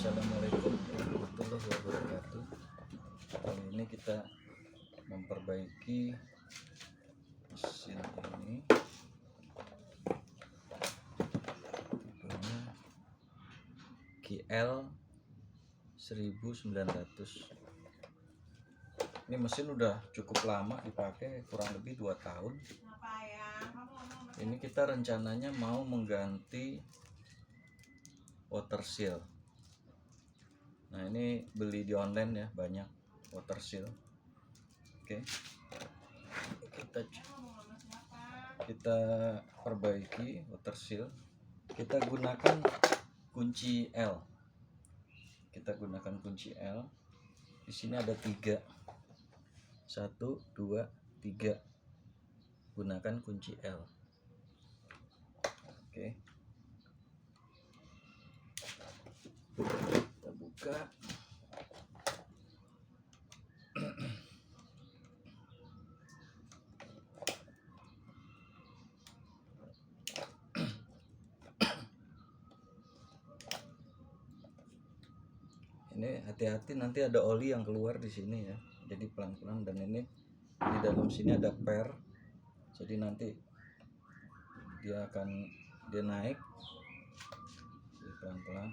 Assalamualaikum warahmatullahi wabarakatuh. Kali ini kita memperbaiki mesin ini. Tipenya GL 1900. Ini mesin udah cukup lama dipakai, kurang lebih 2 tahun. Ini kita rencananya mau mengganti water seal. Nah, ini beli di online ya, banyak water seal. Oke. Kita perbaiki water seal. Kita gunakan kunci L. Di sini ada 3. 1, 2, 3. Gunakan kunci L. Oke. Kita buka. Ini hati-hati, nanti ada oli yang keluar di sini ya. Jadi pelan-pelan, dan ini di dalam sini ada per. Jadi nanti dia naik. Jadi pelan-pelan.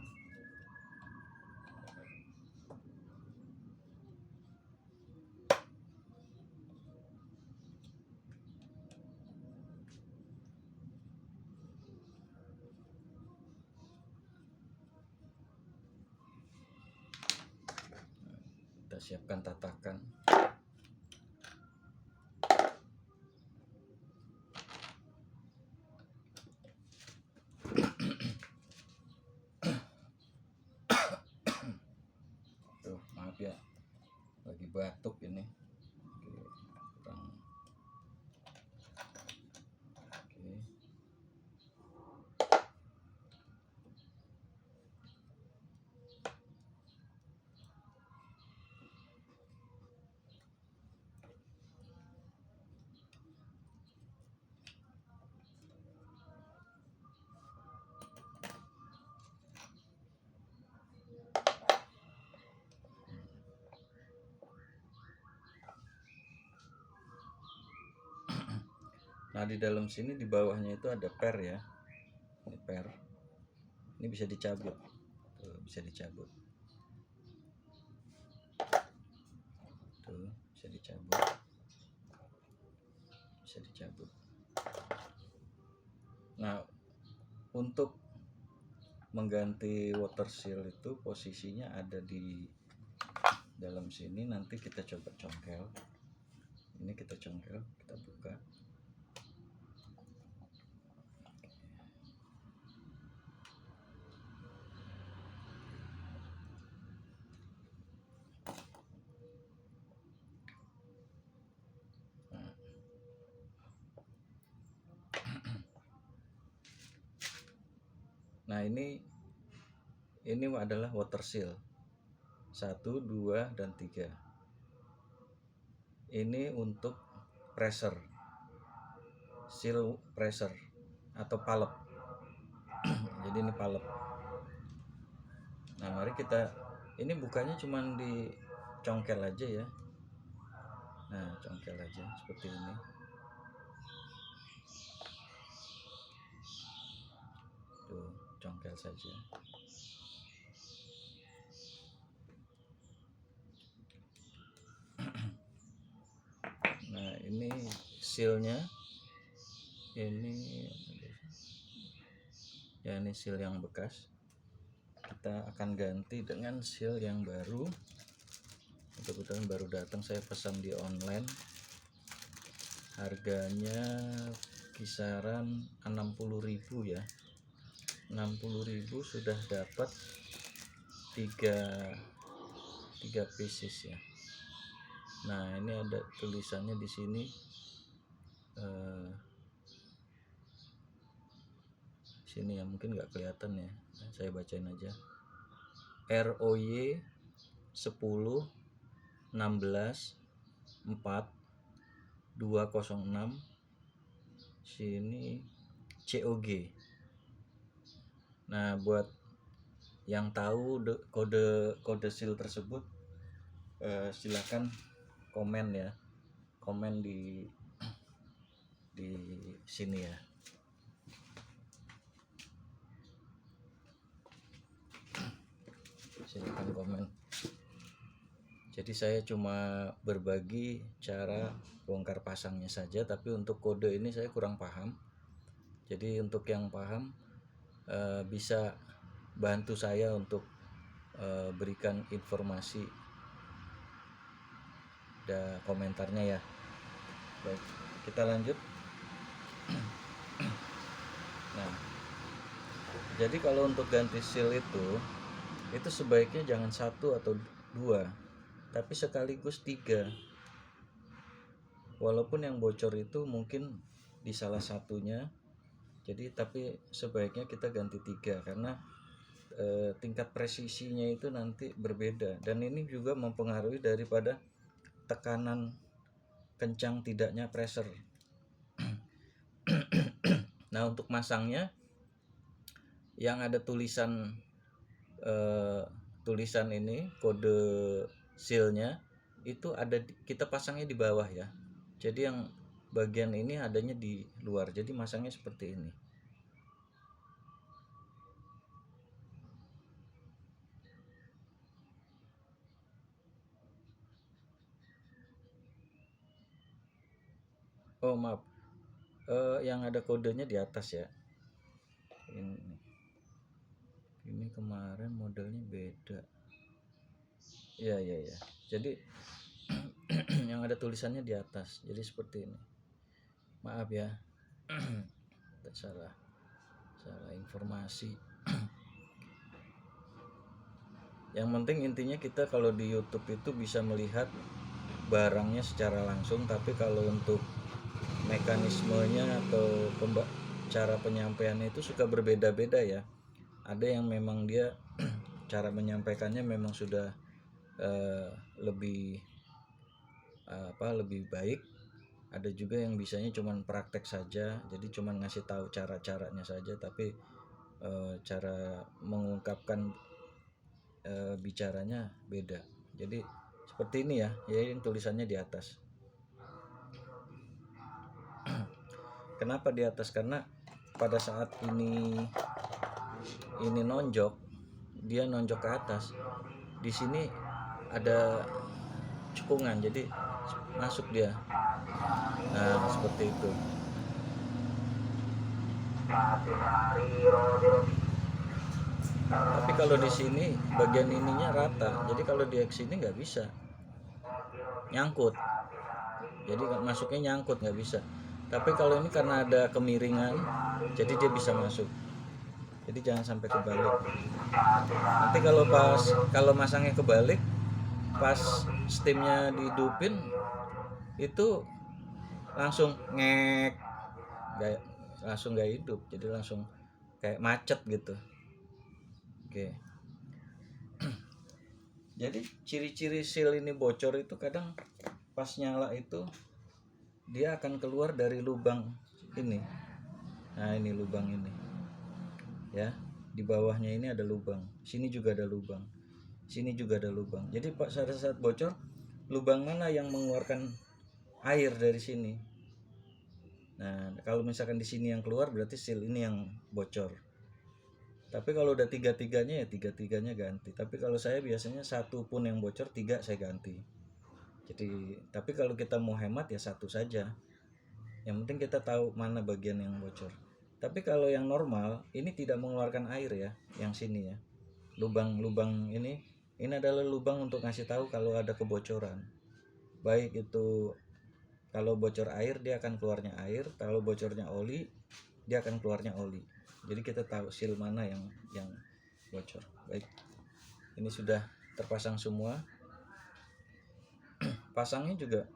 Kita siapkan tatakan. Tuh, maaf ya, lagi batuk ini. Kurang. Oke. Nah, di dalam sini di bawahnya itu ada per ya. Ini per. Ini bisa dicabut. Tuh, bisa dicabut. Tuh, bisa dicabut. Bisa dicabut. Nah, untuk mengganti water seal itu posisinya ada di dalam sini. Nanti kita coba congkel. Ini kita congkel, kita buka. Nah, ini adalah water seal 1, 2, dan 3. Ini untuk pressure, seal pressure atau palep. Jadi ini palep. Nah, mari ini bukanya cuman dicongkel aja ya. Nah, congkel aja seperti ini. Tuh, congkel saja. Nah, ini sealnya. Ini seal yang bekas. Kita akan ganti dengan seal yang baru. Kebetulan baru datang, saya pesan di online. Harganya kisaran 60.000 ya. 60.000 sudah dapat 3 pieces ya. Nah, ini ada tulisannya di sini. Sini ya, mungkin nggak kelihatan ya. Saya bacain aja. ROY 10 16 4 206. Sini COG. Nah, buat yang tahu kode seal tersebut silakan komen ya, komen di sini ya. Silakan komen. Jadi saya cuma berbagi cara bongkar pasangnya saja, tapi untuk kode ini saya kurang paham. Jadi untuk yang paham bisa bantu saya untuk berikan informasi dan komentarnya ya. Baik, kita lanjut. Nah, jadi kalau untuk ganti seal itu sebaiknya jangan 1 atau 2, tapi sekaligus 3. Walaupun yang bocor itu mungkin di salah satunya, jadi tapi sebaiknya kita ganti 3 karena tingkat presisinya itu nanti berbeda, dan ini juga mempengaruhi daripada tekanan kencang tidaknya pressure. Nah, untuk masangnya yang ada tulisan ini kode sealnya itu ada kita pasangnya di bawah ya. Jadi yang bagian ini adanya di luar, jadi masangnya seperti ini. Oh maaf, yang ada kodenya di atas ya. Ini kemarin modelnya beda. Ya. Jadi yang ada tulisannya di atas. Jadi seperti ini. Maaf ya. salah informasi. Yang penting intinya kita kalau di YouTube itu bisa melihat barangnya secara langsung, tapi kalau untuk mekanismenya atau cara penyampaiannya itu suka berbeda-beda ya. Ada yang memang dia cara menyampaikannya memang sudah lebih baik. Ada juga yang bisanya cuman praktek saja, jadi cuman ngasih tahu cara-caranya saja, tapi cara mengungkapkan bicaranya beda. Jadi seperti ini ya, yang tulisannya di atas. Kenapa di atas? Karena pada saat ini nonjok, dia nonjok ke atas. Di sini ada cekungan, jadi masuk dia. Nah, seperti itu. Tapi kalau di sini bagian ininya rata, jadi kalau dia kesini nggak bisa nyangkut. Jadi masuknya nyangkut nggak bisa. Tapi kalau ini karena ada kemiringan, jadi dia bisa masuk. Jadi jangan sampai kebalik. Nanti kalau masangnya kebalik, pas steamnya dihidupin itu langsung ngek, langsung nggak hidup, jadi langsung kayak macet gitu. Oke. Jadi ciri-ciri seal ini bocor itu kadang pas nyala itu dia akan keluar dari lubang ini. Nah, ini lubang ini ya, di bawahnya ini ada lubang, sini juga ada lubang, sini juga ada lubang. Jadi pas saat bocor, lubang mana yang mengeluarkan air dari sini. Nah, kalau misalkan di sini yang keluar berarti seal ini yang bocor. Tapi kalau udah tiga-tiganya ya tiga-tiganya ganti. Tapi kalau saya biasanya 1 pun yang bocor, 3 saya ganti. Jadi tapi kalau kita mau hemat ya 1 saja. Yang penting kita tahu mana bagian yang bocor. Tapi kalau yang normal ini tidak mengeluarkan air ya, yang sini ya. Lubang-lubang ini adalah lubang untuk ngasih tahu kalau ada kebocoran. Baik itu kalau bocor air dia akan keluarnya air, kalau bocornya oli dia akan keluarnya oli. Jadi kita tahu seal mana yang bocor. Baik, ini sudah terpasang semua. Pasangnya juga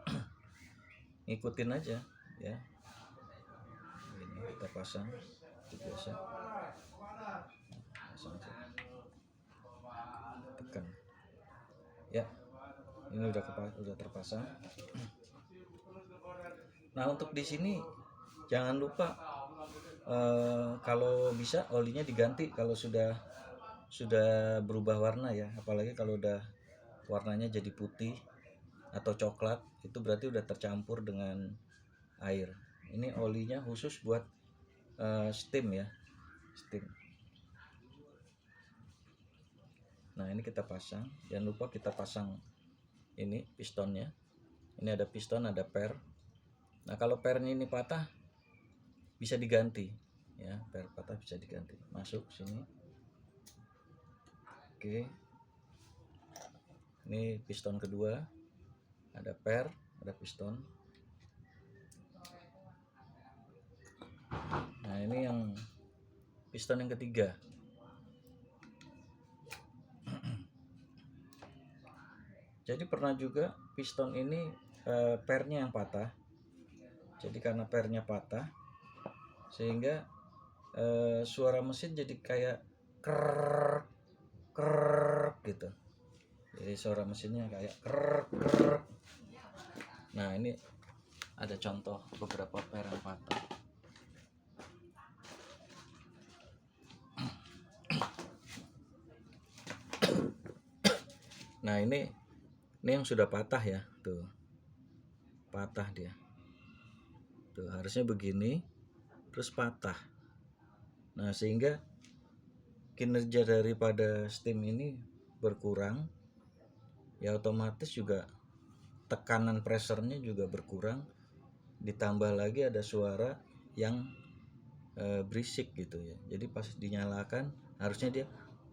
ngikutin aja ya. Ini kita pasang itu biasa. Pasang aja. Tekan. Ya. Ini udah terpasang. Nah, untuk di sini jangan lupa kalau bisa olinya diganti kalau sudah sudah berubah warna ya, apalagi kalau udah warnanya jadi putih atau coklat, itu berarti udah tercampur dengan air. Ini olinya khusus buat steam ya, steam. Nah ini kita pasang, jangan lupa kita pasang ini pistonnya. Ini ada piston, ada per. Nah kalau pernya ini patah bisa diganti ya, per patah bisa diganti. Masuk sini. Oke, ini piston kedua, ada per, ada piston. Nah ini yang piston yang ketiga. Jadi pernah juga piston ini pernya yang patah. Jadi karena pernya patah sehingga suara mesin jadi kayak krrrr krrrr gitu. Jadi suara mesinnya kayak krrrr krrrr. Nah ini ada contoh beberapa per yang patah. Nah ini yang sudah patah ya, tuh patah dia, tuh harusnya begini terus patah. Nah sehingga kinerja daripada steam ini berkurang ya, otomatis juga tekanan pressernya juga berkurang, ditambah lagi ada suara yang berisik gitu ya. Jadi pas dinyalakan harusnya dia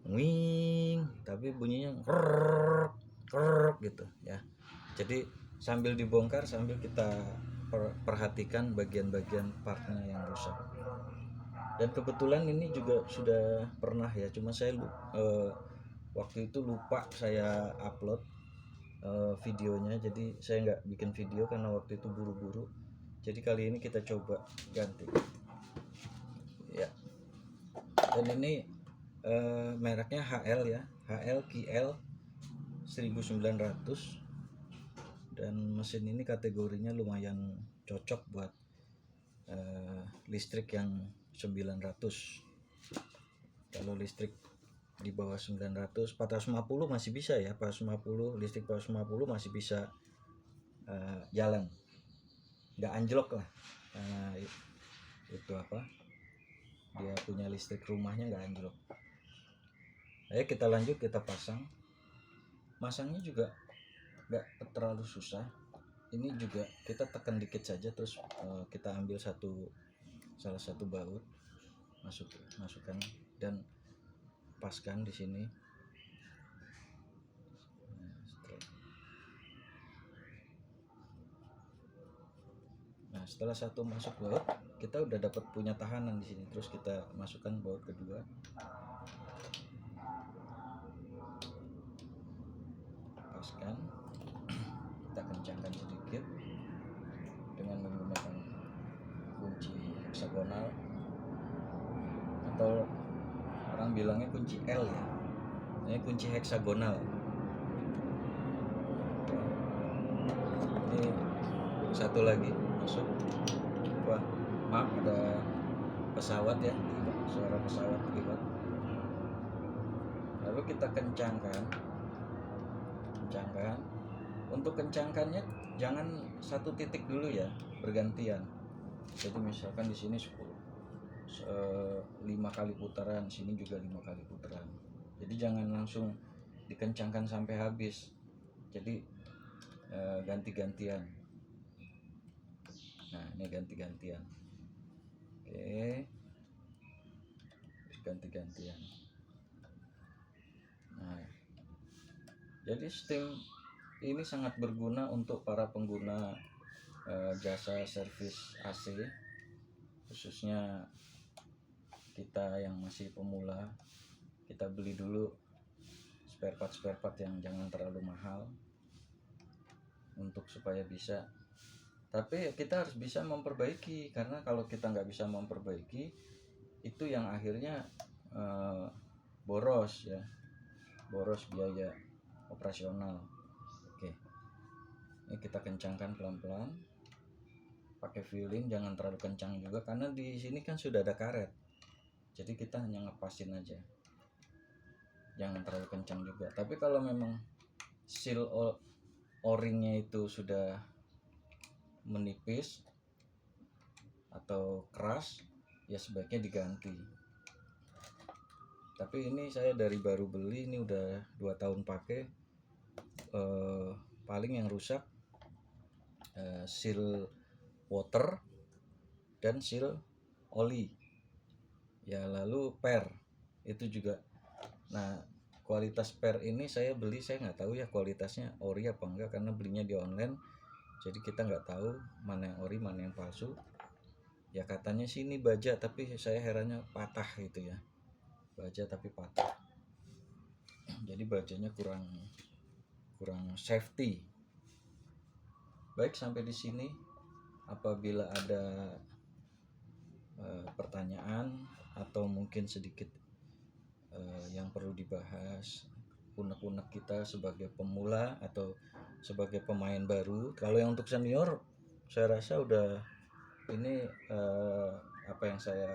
wing, tapi bunyinya krrrr krrrr gitu ya. Jadi sambil dibongkar sambil kita perhatikan bagian-bagian partnya yang rusak. Dan kebetulan ini juga sudah pernah ya, cuma saya waktu itu lupa saya upload videonya, jadi saya nggak bikin video karena waktu itu buru-buru. Jadi kali ini kita coba ganti ya. Dan ini mereknya HL ya, HL KL 1900. Dan mesin ini kategorinya lumayan cocok buat listrik yang 900. Kalau listrik di bawah 900, 450 masih bisa ya, 450 listrik 450 masih bisa jalan, nggak anjlok lah. Itu apa, dia punya listrik rumahnya nggak anjlok. Ayo kita lanjut, kita pasang. Masangnya juga nggak terlalu susah. Ini juga kita tekan dikit saja, terus kita ambil salah satu baut, masukkan dan paskan di sini. Nah setelah satu masuk baut, kita udah dapat punya tahanan di sini. Terus kita masukkan baut kedua, paskan, kita kencangkan sedikit dengan menggunakan kunci heksagonal, atau orang bilangnya kunci L ya. Ini kunci heksagonal. Ini satu lagi masuk. Wah, maaf, ada pesawat ya, suara pesawat lewat. Lalu kita kencangkan. Untuk kencangkannya jangan satu titik dulu ya, bergantian. Jadi misalkan di sini 5 kali putaran, sini juga 5 kali putaran. Jadi jangan langsung dikencangkan sampai habis. Jadi ganti-gantian. Nah ini ganti-gantian. Oke, ganti-gantian. Nah, jadi steam ini sangat berguna untuk para pengguna jasa servis AC, khususnya kita yang masih pemula. Kita beli dulu spare part yang jangan terlalu mahal untuk supaya bisa. Tapi kita harus bisa memperbaiki, karena kalau kita nggak bisa memperbaiki, itu yang akhirnya boros ya, boros biaya operasional. Oke, ini kita kencangkan pelan-pelan, pakai feeling, jangan terlalu kencang juga karena di sini kan sudah ada karet. Jadi kita hanya ngepasin aja. jangan terlalu kencang juga. Tapi kalau memang seal o-ringnya itu sudah menipis atau keras, ya sebaiknya diganti. Tapi ini saya dari baru beli, ini udah 2 tahun pakai. Paling yang rusak seal water dan seal oli ya, lalu per itu juga. Nah, kualitas per ini saya beli, saya nggak tahu ya kualitasnya ori apa enggak, karena belinya di online, jadi kita nggak tahu mana yang ori mana yang palsu. Ya katanya sih ini baja, tapi saya herannya patah gitu ya, baja tapi patah. Jadi bajanya kurang safety. Baik, sampai di sini. Apabila ada pertanyaan atau mungkin sedikit yang perlu dibahas, unek-unek kita sebagai pemula atau sebagai pemain baru. Kalau yang untuk senior, saya rasa udah ini apa yang saya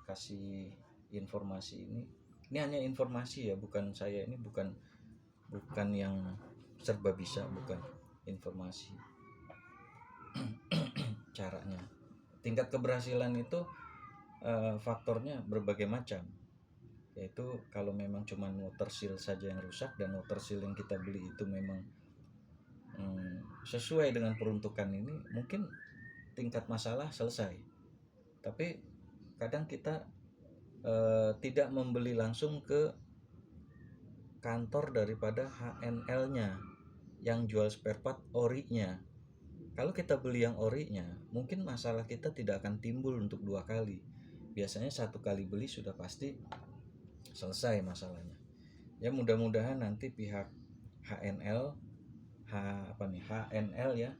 kasih informasi ini hanya informasi ya, bukan saya ini bukan yang serba bisa, bukan informasi. Caranya, tingkat keberhasilan itu faktornya berbagai macam, yaitu kalau memang cuma water seal saja yang rusak dan water seal yang kita beli itu memang sesuai dengan peruntukan ini, mungkin tingkat masalah selesai. Tapi kadang kita tidak membeli langsung ke kantor daripada HNL-nya yang jual spare part orinya. Kalau kita beli yang orinya, mungkin masalah kita tidak akan timbul untuk 2 kali. Biasanya 1 kali beli sudah pasti selesai masalahnya. Ya mudah-mudahan nanti pihak HNL ya